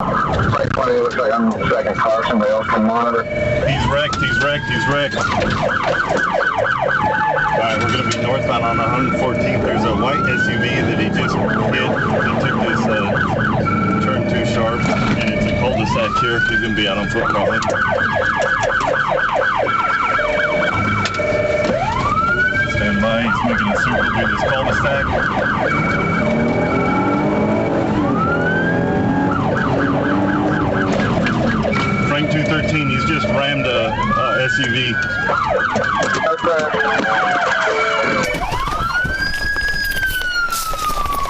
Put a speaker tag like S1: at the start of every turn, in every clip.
S1: Right 20, looks like I'm the second car. Somebody else can monitor.
S2: He's wrecked. Alright, we're going to be northbound on 114th. There's a white SUV that he just hit. He took this turn too sharp, and it's a cul-de-sac here. He's going to be out on foot probably. Stand by. He's making a circle through this cul-de-sac. Frank 213, he's just rammed a SUV.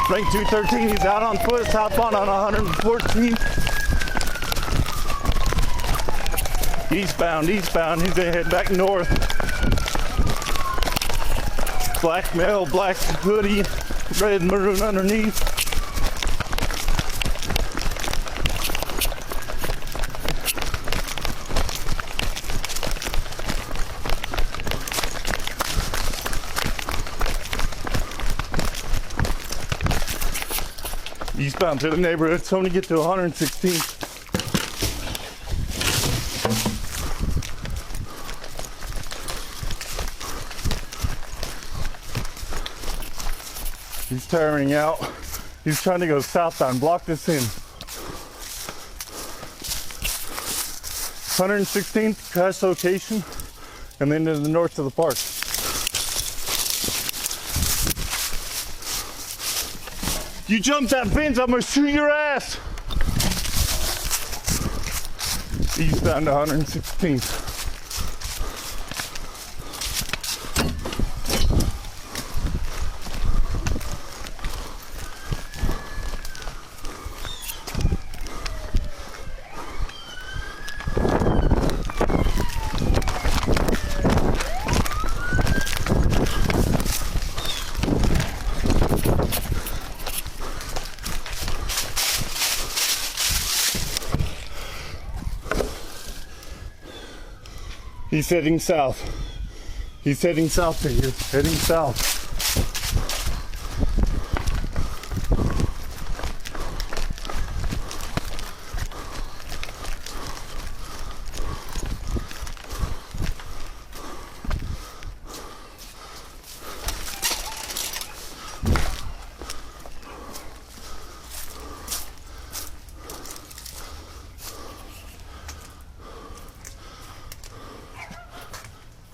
S2: Frank 213, he's out on foot, southbound on 114th. Eastbound, he's gonna head back north. Black male, black hoodie, red maroon underneath. Eastbound to the neighborhood, so when you get to 116th. He's turning out. He's trying to go southbound, block this in. 116th crash location, and then to the north of the park. You jump that fence, I'm gonna shoot your ass. Eastbound to 116th. He's heading south. He's heading south to you. Heading south.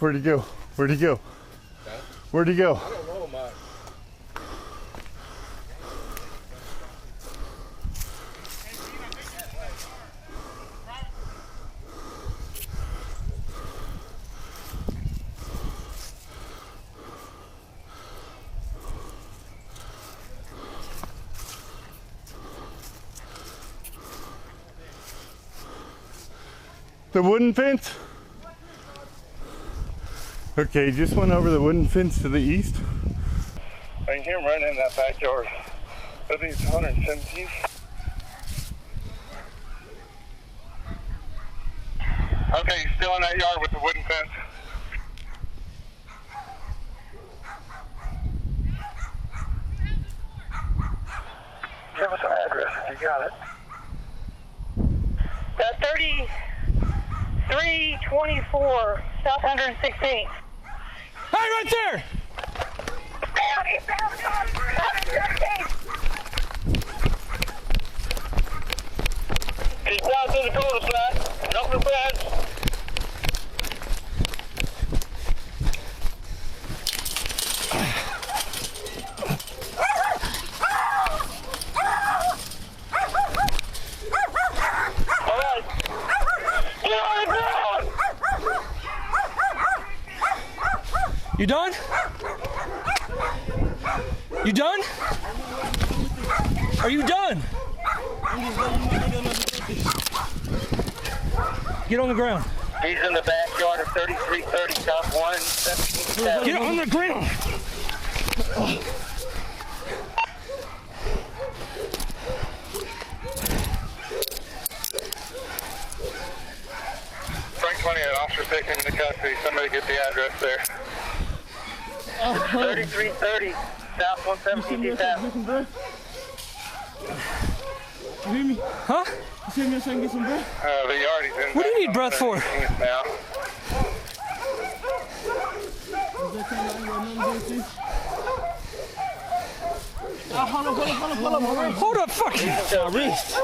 S2: Where'd he go? Where'd he go? Where'd he go?
S3: I don't know, man.
S2: The wooden fence? Okay, just went over the wooden fence to the east.
S1: I can hear him running in that backyard. I think it's 117. Okay, he's still in that yard with the wooden fence. Give us an address if you got it.
S4: 3324 South 116th.
S3: Hey, right there!
S1: He's down to the cul-de-sac. Jump the fence. All right. Get on the ground.
S3: You done? You done? Are you done? Get on the ground.
S1: He's in the backyard of 3330 South 117th.
S3: Get on the ground.
S1: Frank 20, an officer taken into custody. Somebody get the address there. 3330 South 117th Ave.
S3: You hear me? Huh?
S5: 10 minutes so I can get some breath?
S1: The yard he's in.
S3: What do you need breath for?
S1: Now.
S5: Is that kind of
S3: Hold up, fuck you.
S5: my wrist.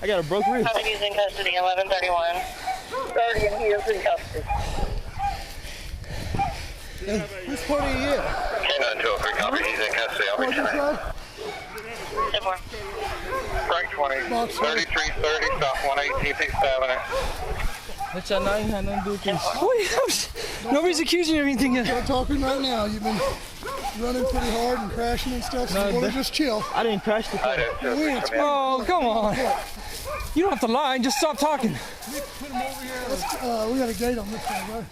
S5: I got a broke wrist.
S4: He's in custody, 1131. Guardian, he is in custody.
S5: Whose party are you at?
S1: K9 203 copy. He's in custody. I'll reach out. Frank 20, 3330 South 118th Avenue.
S5: What's your name? Had nothing to do with this.
S3: Nobody's accusing you of anything yet.
S6: We're talking right now. You've been running pretty hard and crashing and stuff, so you want to just chill.
S5: I didn't crash the car.
S3: Oh, come on. You don't have to lie. Just stop talking.
S6: Put him over here. We got a gate on this one, bro.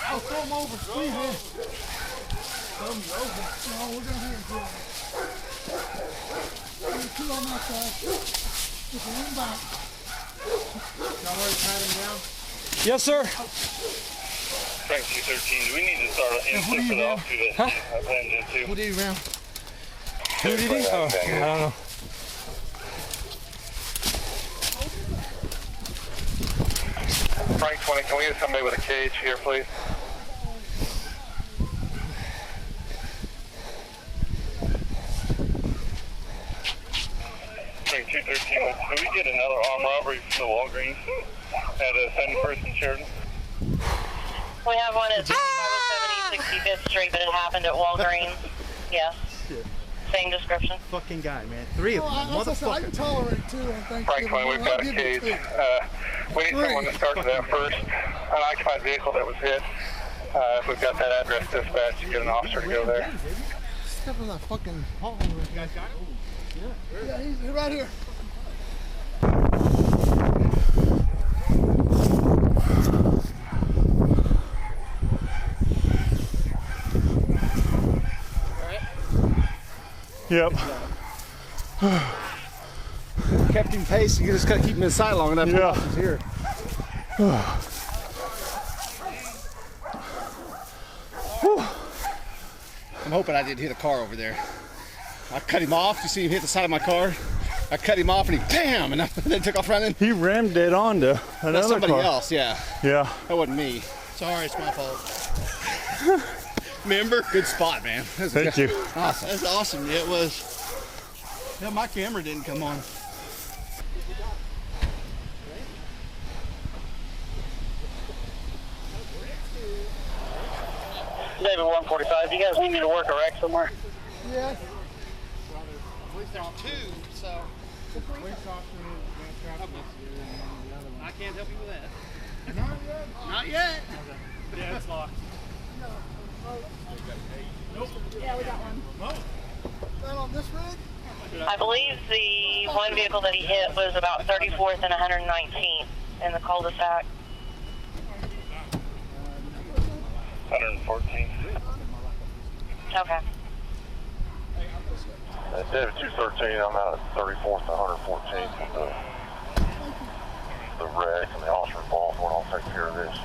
S6: I'll throw him over. Squeeze in. Throw him over. No, we're going to be in jail. There's two on that side. Just one back.
S5: Y'all already pat him down?
S3: Yes, sir.
S1: Frank 213, do we need to start an instant for the officer that planned it too?
S5: Who did he round?
S3: Who did he? Oh, I don't know.
S1: Frank 20, can we get somebody with a cage here, please? Frank 213, can we get another armed robbery from the Walgreens at 71st and Sheridan?
S4: We have one at 6570 65th Street, but it happened at Walgreens. Yes. Same description.
S5: Fucking guy, man. 3 of them,
S6: I can
S5: motherfucker.
S6: tolerate two on
S1: Frank
S6: Thanksgiving.
S1: 20, we've got a cage. We need someone to start to that first unoccupied vehicle that was hit. If we've got that address dispatch, get an officer to go there.
S6: Step in that fucking hall. You guys got it? Yeah, he's right here.
S2: Yep.
S5: Kept him pacing. You just got to keep him inside long enough.
S2: Yeah.
S5: He's here. I'm hoping I didn't hit a car over there. I cut him off. You see him hit the side of my car? I cut him off and he bam, and then took off running.
S2: He rammed it onto another
S5: That's somebody
S2: car.
S5: else, yeah.
S2: Yeah.
S5: That wasn't me.
S6: Sorry, it's my fault.
S5: Remember? Good spot, man.
S2: Thank you.
S5: Awesome.
S6: That's awesome. Yeah, it was. Yeah, my camera didn't come on.
S4: David 145, you guys need me to work a wreck somewhere?
S6: Yes.
S5: Two, so. I can't help you with that. Not yet.
S2: Yeah, it's locked.
S7: Yeah, we got one.
S6: That on this rig?
S4: I believe the one vehicle that he hit was about 34th and 119th in the cul-de-sac.
S1: 114.
S4: Okay.
S1: David 213, I'm out at 34th and 114th with the wreck and the officer involved. I'll take care of this.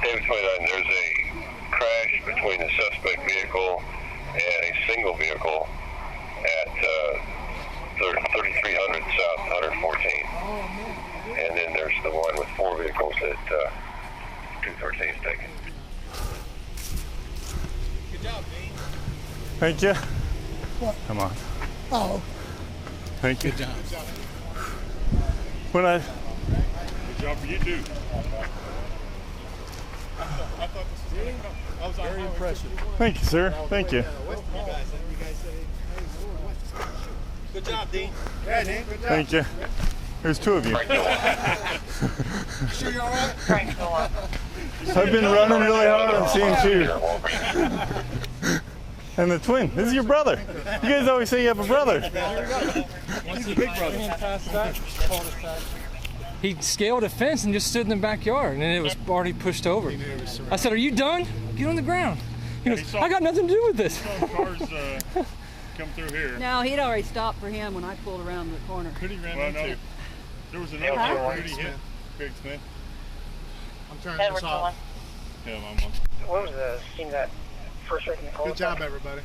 S1: David 29, there's a crash between the suspect vehicle and a single vehicle at 3300 South 114. And then there's the one with 4 vehicles that 213 is taken.
S5: Good job, Dean.
S2: Thank you.
S6: What?
S2: Come on.
S6: Oh.
S2: Thank you.
S5: Good job.
S2: When I
S8: Good job for you too. I thought this was going to come. I was very impressive.
S2: Thank you, sir. Thank you.
S5: Good job, Dean. Yeah, Dean. Good job.
S2: Thank you. There's 2 of you.
S6: Sure you all right?
S4: Frank, go on.
S2: I've been running really hard on seeing 2. And the twin. This is your brother. You guys always say you have a brother.
S5: He's the big brother.
S3: He scaled a fence and just stood in the backyard, and then it was already pushed over. I said, "Are you done? Get on the ground." He goes, "I got nothing to do with this."
S8: Cars come through here.
S7: No, he'd already stopped for him when I pulled around the corner.
S8: Who did he ran into? There was another car. Who did he hit? Craig Smith.
S6: I'm turning
S4: Edward,
S6: this
S4: go on.
S6: off.
S8: Yeah, I'm on.
S4: What was the scene that first wreck in the cul-de-sac?
S6: Good job, everybody.